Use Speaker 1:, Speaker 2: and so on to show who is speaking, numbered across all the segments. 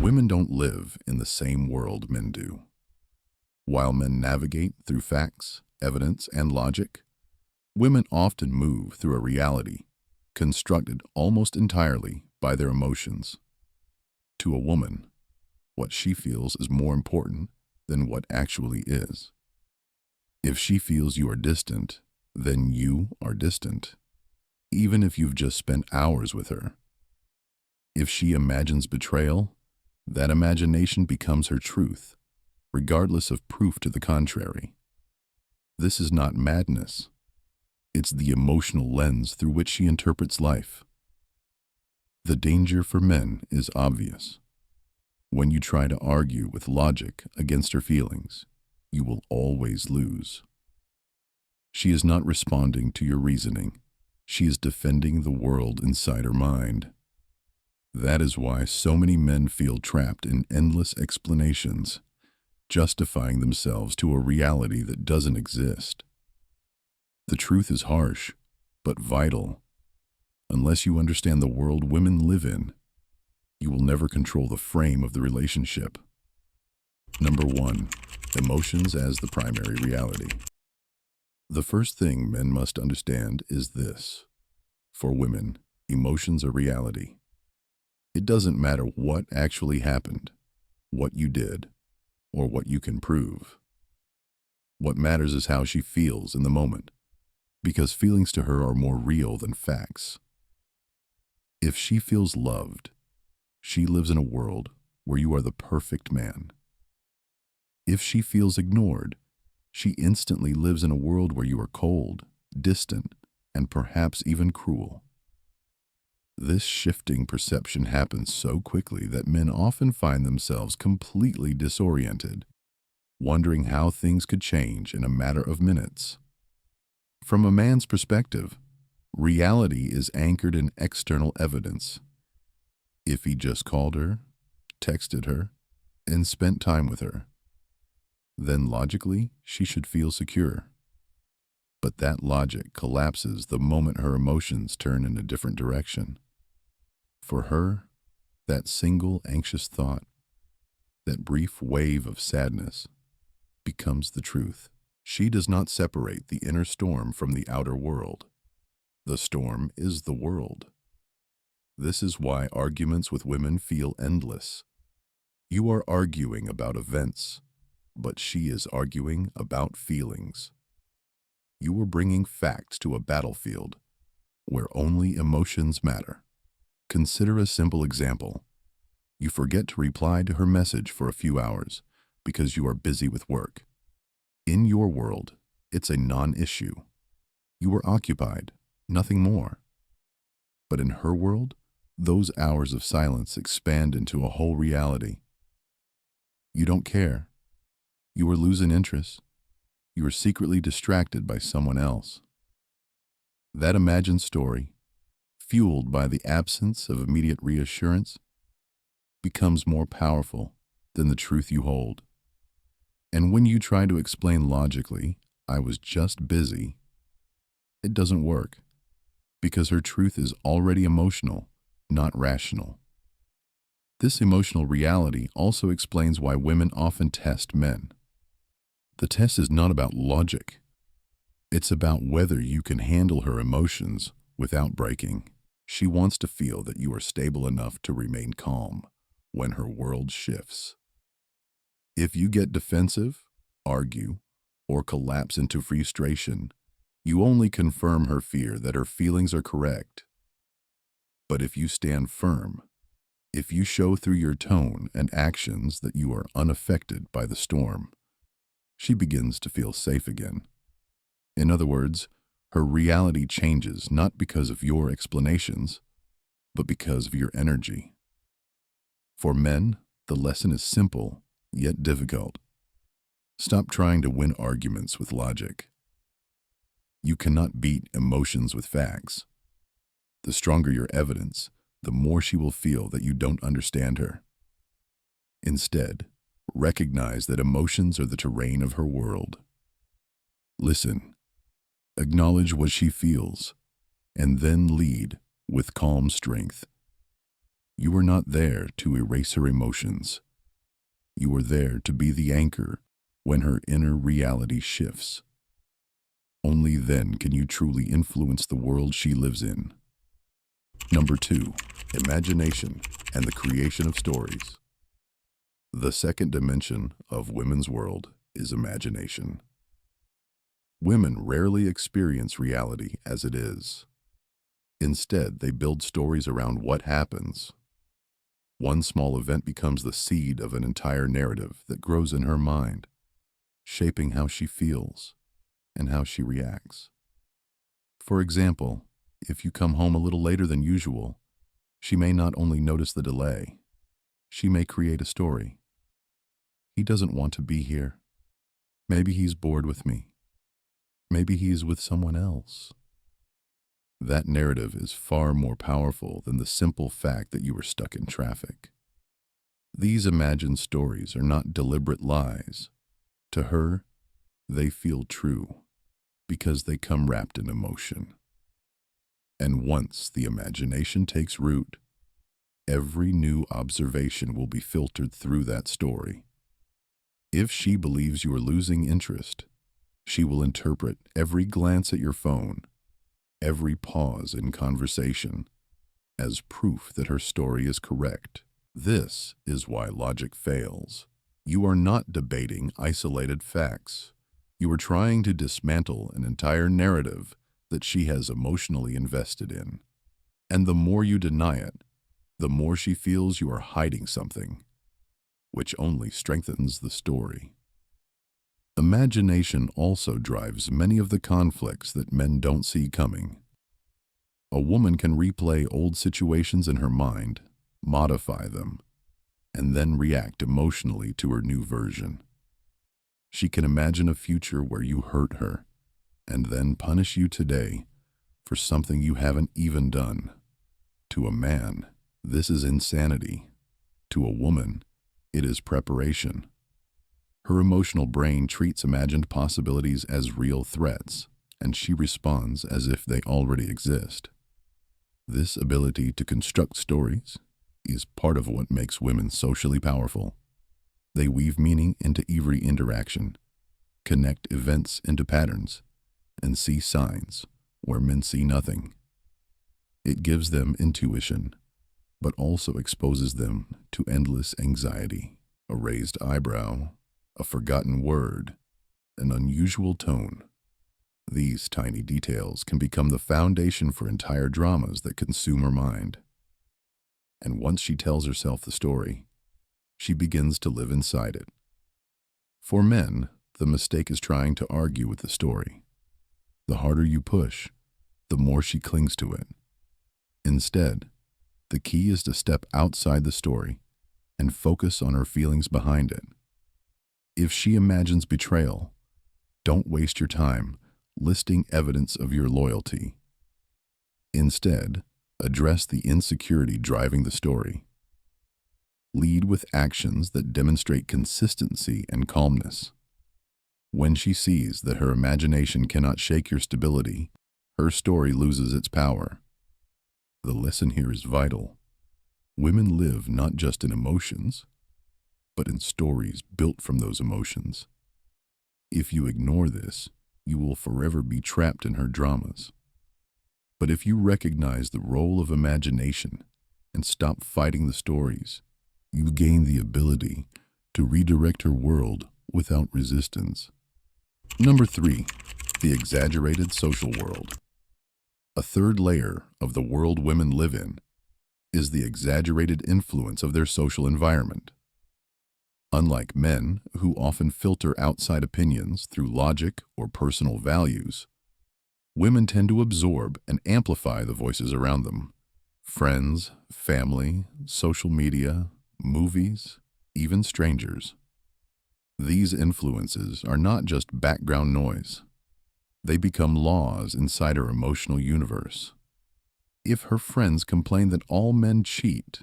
Speaker 1: Women don't live in the same world men do. While men navigate through facts, evidence, and logic, women often move through a reality constructed almost entirely by their emotions. To a woman, what she feels is more important than what actually is. If she feels you are distant, then you are distant, even if you've just spent hours with her. If she imagines betrayal, that imagination becomes her truth, regardless of proof to the contrary. This is not madness. It's the emotional lens through which she interprets life. The danger for men is obvious. When you try to argue with logic against her feelings, you will always lose. She is not responding to your reasoning. She is defending the world inside her mind. That is why so many men feel trapped in endless explanations, justifying themselves to a reality that doesn't exist. The truth is harsh, but vital. Unless you understand the world women live in, you will never control the frame of the relationship. Number 1. Emotions as the primary reality. The first thing men must understand is this. For women, emotions are reality. It doesn't matter what actually happened, what you did, or what you can prove. What matters is how she feels in the moment, because feelings to her are more real than facts. If she feels loved, she lives in a world where you are the perfect man. If she feels ignored, she instantly lives in a world where you are cold, distant, and perhaps even cruel. This shifting perception happens so quickly that men often find themselves completely disoriented, wondering how things could change in a matter of minutes. From a man's perspective, reality is anchored in external evidence. If he just called her, texted her, and spent time with her, then logically she should feel secure. But that logic collapses the moment her emotions turn in a different direction. For her, that single anxious thought, that brief wave of sadness, becomes the truth. She does not separate the inner storm from the outer world. The storm is the world. This is why arguments with women feel endless. You are arguing about events, but she is arguing about feelings. You are bringing facts to a battlefield where only emotions matter. Consider a simple example. You forget to reply to her message for a few hours because you are busy with work. In your world, it's a non-issue. You are occupied, nothing more. But in her world, those hours of silence expand into a whole reality. You don't care. You are losing interest. You are secretly distracted by someone else. That imagined story, fueled by the absence of immediate reassurance, becomes more powerful than the truth you hold. And when you try to explain logically, "I was just busy," it doesn't work, because her truth is already emotional, not rational. This emotional reality also explains why women often test men. The test is not about logic. It's about whether you can handle her emotions without breaking. She wants to feel that you are stable enough to remain calm when her world shifts. If you get defensive, argue, or collapse into frustration, you only confirm her fear that her feelings are correct. But if you stand firm, if you show through your tone and actions that you are unaffected by the storm, she begins to feel safe again. In other words, her reality changes not because of your explanations, but because of your energy. For men, the lesson is simple, yet difficult. Stop trying to win arguments with logic. You cannot beat emotions with facts. The stronger your evidence, the more she will feel that you don't understand her. Instead, recognize that emotions are the terrain of her world. Listen, acknowledge what she feels, and then lead with calm strength. You are not there to erase her emotions. You are there to be the anchor when her inner reality shifts. Only then can you truly influence the world she lives in. Number 2, imagination and the creation of stories. The second dimension of women's world is imagination. Women rarely experience reality as it is. Instead, they build stories around what happens. One small event becomes the seed of an entire narrative that grows in her mind, shaping how she feels and how she reacts. For example, if you come home a little later than usual, she may not only notice the delay, she may create a story. He doesn't want to be here. Maybe he's bored with me. Maybe he's with someone else. That narrative is far more powerful than the simple fact that you were stuck in traffic. These imagined stories are not deliberate lies. To her, they feel true because they come wrapped in emotion. And once the imagination takes root, every new observation will be filtered through that story. If she believes you are losing interest, she will interpret every glance at your phone, every pause in conversation, as proof that her story is correct. This is why logic fails. You are not debating isolated facts. You are trying to dismantle an entire narrative that she has emotionally invested in. And the more you deny it, the more she feels you are hiding something, which only strengthens the story. Imagination also drives many of the conflicts that men don't see coming. A woman can replay old situations in her mind, modify them, and then react emotionally to her new version. She can imagine a future where you hurt her, and then punish you today for something you haven't even done. To a man, this is insanity. To a woman, it is preparation. Her emotional brain treats imagined possibilities as real threats, and she responds as if they already exist. This ability to construct stories is part of what makes women socially powerful. They weave meaning into every interaction, connect events into patterns, and see signs where men see nothing. It gives them intuition, but also exposes them to endless anxiety, a raised eyebrow, a forgotten word, an unusual tone. These tiny details can become the foundation for entire dramas that consume her mind. And once she tells herself the story, she begins to live inside it. For men, the mistake is trying to argue with the story. The harder you push, the more she clings to it. Instead, the key is to step outside the story and focus on her feelings behind it. If she imagines betrayal, don't waste your time listing evidence of your loyalty. Instead, address the insecurity driving the story. Lead with actions that demonstrate consistency and calmness. When she sees that her imagination cannot shake your stability, her story loses its power. The lesson here is vital. Women live not just in emotions, but in stories built from those emotions. If you ignore this, you will forever be trapped in her dramas. But if you recognize the role of imagination and stop fighting the stories, you gain the ability to redirect her world without resistance. Number 3, the exaggerated social world. A third layer of the world women live in is the exaggerated influence of their social environment. Unlike men, who often filter outside opinions through logic or personal values, women tend to absorb and amplify the voices around them. Friends, family, social media, movies, even strangers. These influences are not just background noise. They become laws inside her emotional universe. If her friends complain that all men cheat,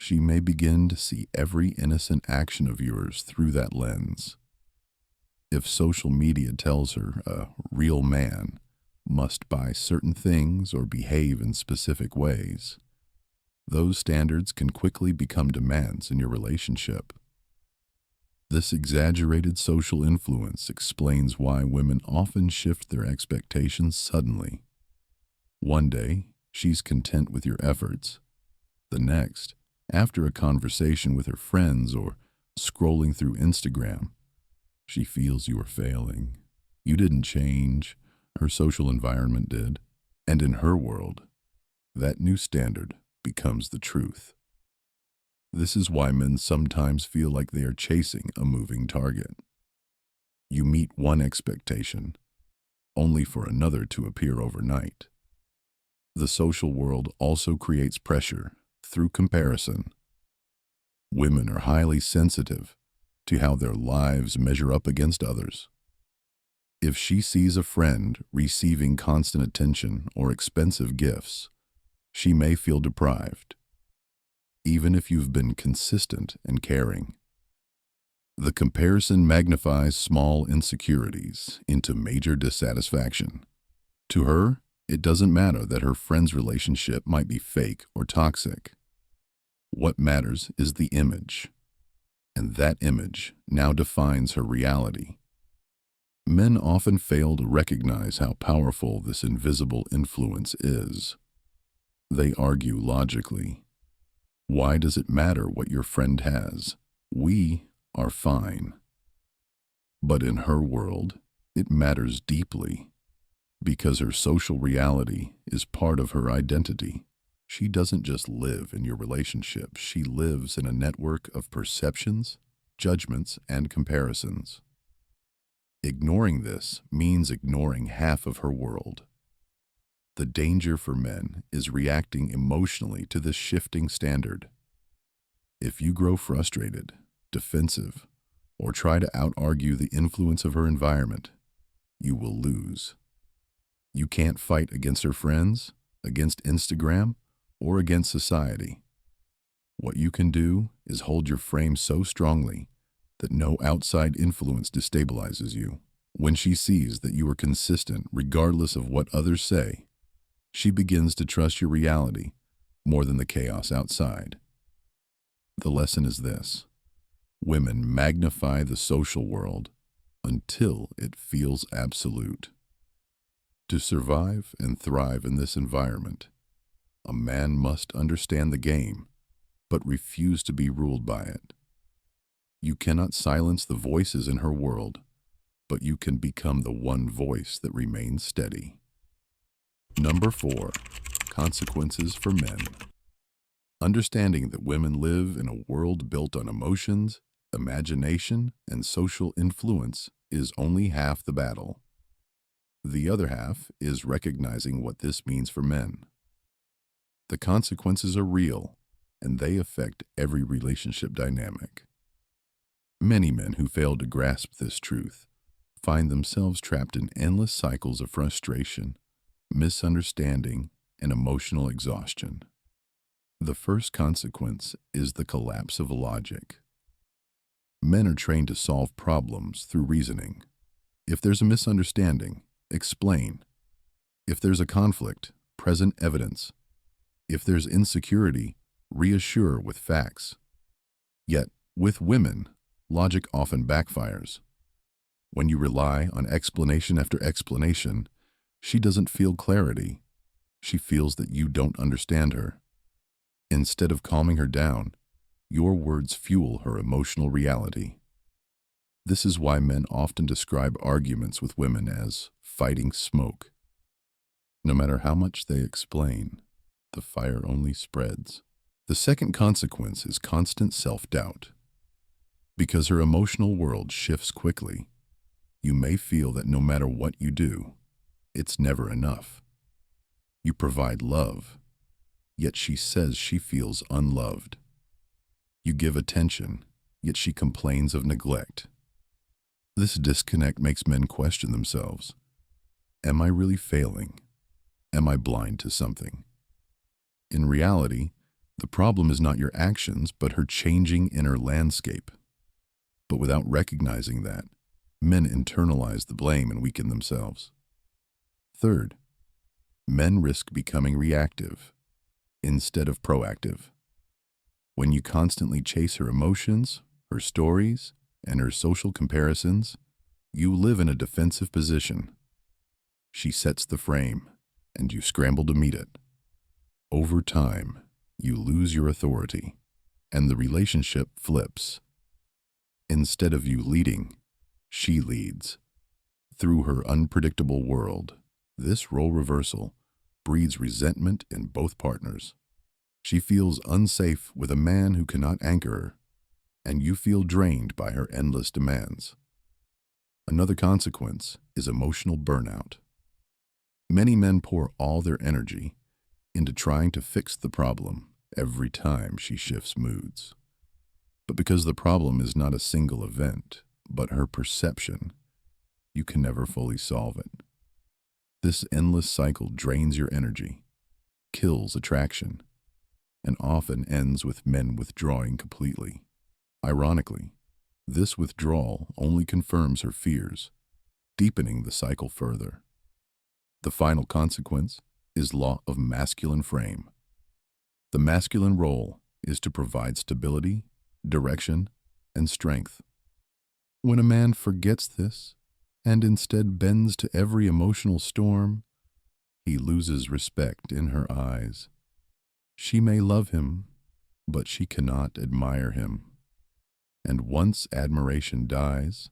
Speaker 1: she may begin to see every innocent action of yours through that lens. If social media tells her a real man must buy certain things or behave in specific ways, those standards can quickly become demands in your relationship. This exaggerated social influence explains why women often shift their expectations suddenly. One day, she's content with your efforts. The next, after a conversation with her friends or scrolling through Instagram, she feels you are failing. You didn't change, her social environment did. And in her world, that new standard becomes the truth. This is why men sometimes feel like they are chasing a moving target. You meet one expectation, only for another to appear overnight. The social world also creates pressure through comparison. Women are highly sensitive to how their lives measure up against others. If she sees a friend receiving constant attention or expensive gifts, she may feel deprived, even if you've been consistent and caring. The comparison magnifies small insecurities into major dissatisfaction. To her, it doesn't matter that her friend's relationship might be fake or toxic. What matters is the image, and that image now defines her reality. Men often fail to recognize how powerful this invisible influence is. They argue logically. Why does it matter what your friend has? We are fine. But in her world, it matters deeply because her social reality is part of her identity. She doesn't just live in your relationship, she lives in a network of perceptions, judgments, and comparisons. Ignoring this means ignoring half of her world. The danger for men is reacting emotionally to this shifting standard. If you grow frustrated, defensive, or try to out-argue the influence of her environment, you will lose. You can't fight against her friends, against Instagram, or against society. What you can do is hold your frame so strongly that no outside influence destabilizes you. When she sees that you are consistent regardless of what others say, she begins to trust your reality more than the chaos outside. The lesson is this: women magnify the social world until it feels absolute. To survive and thrive in this environment, a man must understand the game, but refuse to be ruled by it. You cannot silence the voices in her world, but you can become the one voice that remains steady. Number 4, consequences for men. Understanding that women live in a world built on emotions, imagination, and social influence is only half the battle. The other half is recognizing what this means for men. The consequences are real, and they affect every relationship dynamic. Many men who fail to grasp this truth find themselves trapped in endless cycles of frustration, misunderstanding, and emotional exhaustion. The first consequence is the collapse of logic. Men are trained to solve problems through reasoning. If there's a misunderstanding, explain. If there's a conflict, present evidence. If there's insecurity, reassure with facts. Yet, with women, logic often backfires. When you rely on explanation after explanation, she doesn't feel clarity. She feels that you don't understand her. Instead of calming her down, your words fuel her emotional reality. This is why men often describe arguments with women as fighting smoke. No matter how much they explain, the fire only spreads. The second consequence is constant self-doubt. Because her emotional world shifts quickly, you may feel that no matter what you do, it's never enough. You provide love, yet she says she feels unloved. You give attention, yet she complains of neglect. This disconnect makes men question themselves. Am I really failing? Am I blind to something? In reality, the problem is not your actions, but her changing inner landscape. But without recognizing that, men internalize the blame and weaken themselves. Third, men risk becoming reactive. instead of proactive. When you constantly chase her emotions, her stories, and her social comparisons, you live in a defensive position. She sets the frame, and you scramble to meet it. Over time, you lose your authority, and the relationship flips. Instead of you leading, she leads. Through her unpredictable world, this role reversal breeds resentment in both partners. She feels unsafe with a man who cannot anchor her, and you feel drained by her endless demands. Another consequence is emotional burnout. Many men pour all their energy into trying to fix the problem every time she shifts moods. But because the problem is not a single event, but her perception, you can never fully solve it. This endless cycle drains your energy, kills attraction, and often ends with men withdrawing completely. Ironically, this withdrawal only confirms her fears, deepening the cycle further. The final consequence is law of masculine frame. The masculine role is to provide stability, direction, and strength. When a man forgets this and instead bends to every emotional storm, he loses respect in her eyes. She may love him, but she cannot admire him. And once admiration dies,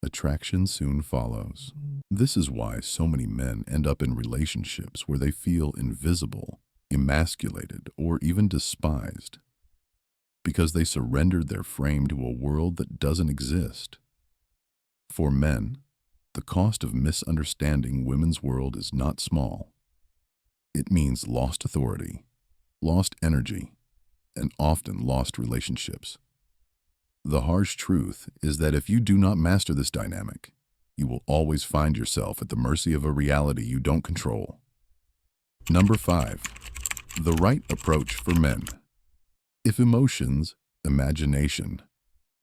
Speaker 1: attraction soon follows. This is why so many men end up in relationships where they feel invisible, emasculated, or even despised, because they surrendered their frame to a world that doesn't exist. For men, the cost of misunderstanding women's world is not small. It means lost authority, lost energy, and often lost relationships. The harsh truth is that if you do not master this dynamic, you will always find yourself at the mercy of a reality you don't control. Number 5, the right approach for men. If emotions, imagination,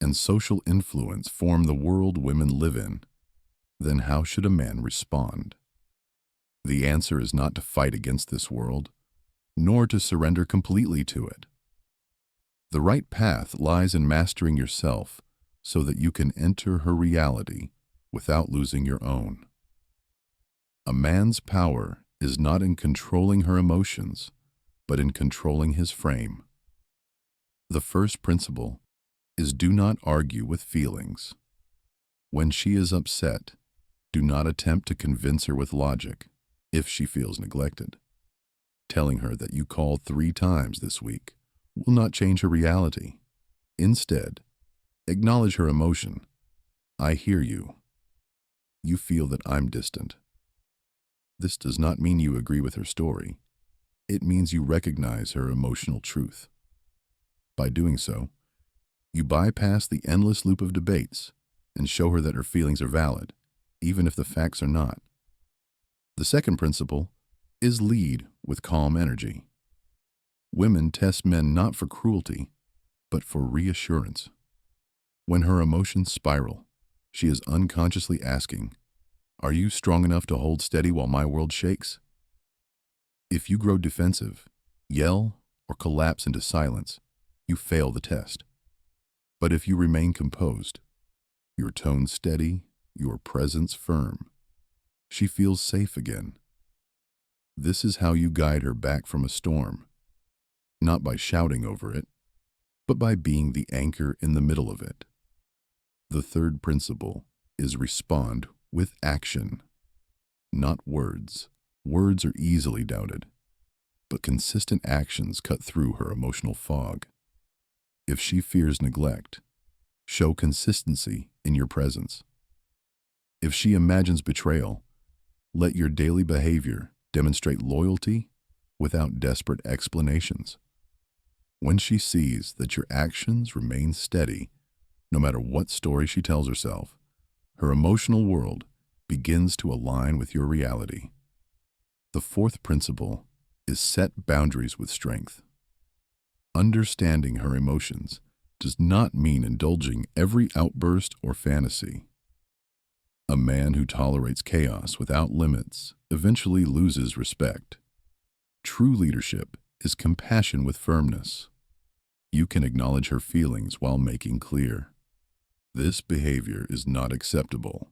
Speaker 1: and social influence form the world women live in, then how should a man respond? The answer is not to fight against this world, nor to surrender completely to it. The right path lies in mastering yourself so that you can enter her reality without losing your own. A man's power is not in controlling her emotions, but in controlling his frame. The first principle is do not argue with feelings. When she is upset, do not attempt to convince her with logic if she feels neglected. Telling her that you called 3 times this week will not change her reality. Instead, acknowledge her emotion. I hear you. You feel that I'm distant. This does not mean you agree with her story. It means you recognize her emotional truth. By doing so, you bypass the endless loop of debates and show her that her feelings are valid, even if the facts are not. The second principle is lead with calm energy. Women test men not for cruelty, but for reassurance. When her emotions spiral, she is unconsciously asking, "Are you strong enough to hold steady while my world shakes?" If you grow defensive, yell, or collapse into silence, you fail the test. But if you remain composed, your tone steady, your presence firm, she feels safe again. This is how you guide her back from a storm, not by shouting over it, but by being the anchor in the middle of it. The third principle is respond with action, not words. Words are easily doubted, but consistent actions cut through her emotional fog. If she fears neglect, show consistency in your presence. If she imagines betrayal, let your daily behavior demonstrate loyalty without desperate explanations. When she sees that your actions remain steady, no matter what story she tells herself, her emotional world begins to align with your reality. The fourth principle is set boundaries with strength. Understanding her emotions does not mean indulging every outburst or fantasy. A man who tolerates chaos without limits eventually loses respect. True leadership is compassion with firmness. You can acknowledge her feelings while making clear, this behavior is not acceptable.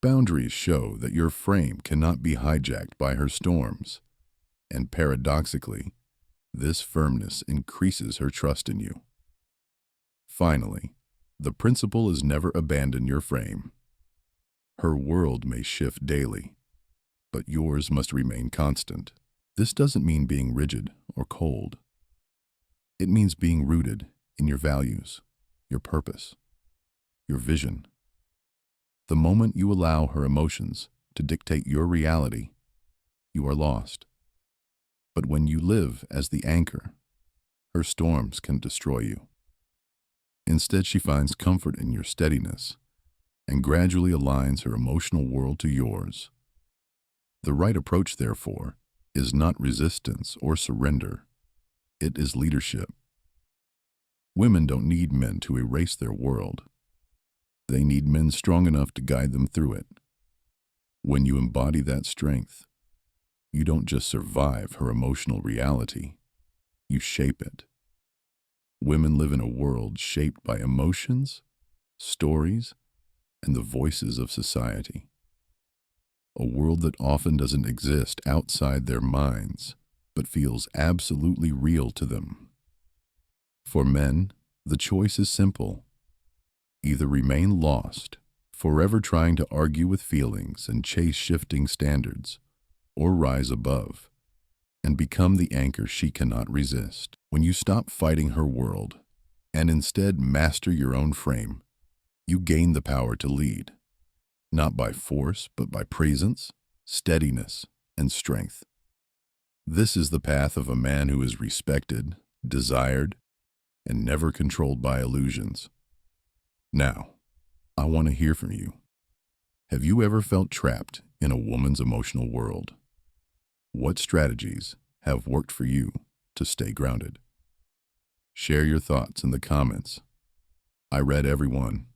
Speaker 1: Boundaries show that your frame cannot be hijacked by her storms, and paradoxically, this firmness increases her trust in you. Finally, the principle is never abandon your frame. Her world may shift daily, but yours must remain constant. This doesn't mean being rigid or cold. It means being rooted in your values, your purpose, your vision. The moment you allow her emotions to dictate your reality, you are lost. But when you live as the anchor, her storms can destroy you. Instead, she finds comfort in your steadiness and gradually aligns her emotional world to yours. The right approach, therefore, is not resistance or surrender. It is leadership. Women don't need men to erase their world. They need men strong enough to guide them through it. When you embody that strength, you don't just survive her emotional reality, you shape it. Women live in a world shaped by emotions, stories, and the voices of society. A world that often doesn't exist outside their minds, but feels absolutely real to them. For men, the choice is simple. Either remain lost, forever trying to argue with feelings and chase shifting standards, or rise above and become the anchor she cannot resist. When you stop fighting her world and instead master your own frame, you gain the power to lead, not by force, but by presence, steadiness, and strength. This is the path of a man who is respected, desired, and never controlled by illusions. Now, I want to hear from you. Have you ever felt trapped in a woman's emotional world? What strategies have worked for you to stay grounded? Share your thoughts in the comments. I read every one.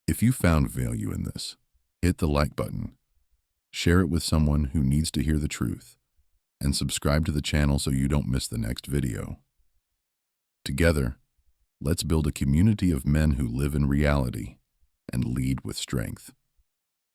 Speaker 1: If you found value in this, hit the like button, share it with someone who needs to hear the truth, and subscribe to the channel so you don't miss the next video. Together, let's build a community of men who live in reality and lead with strength.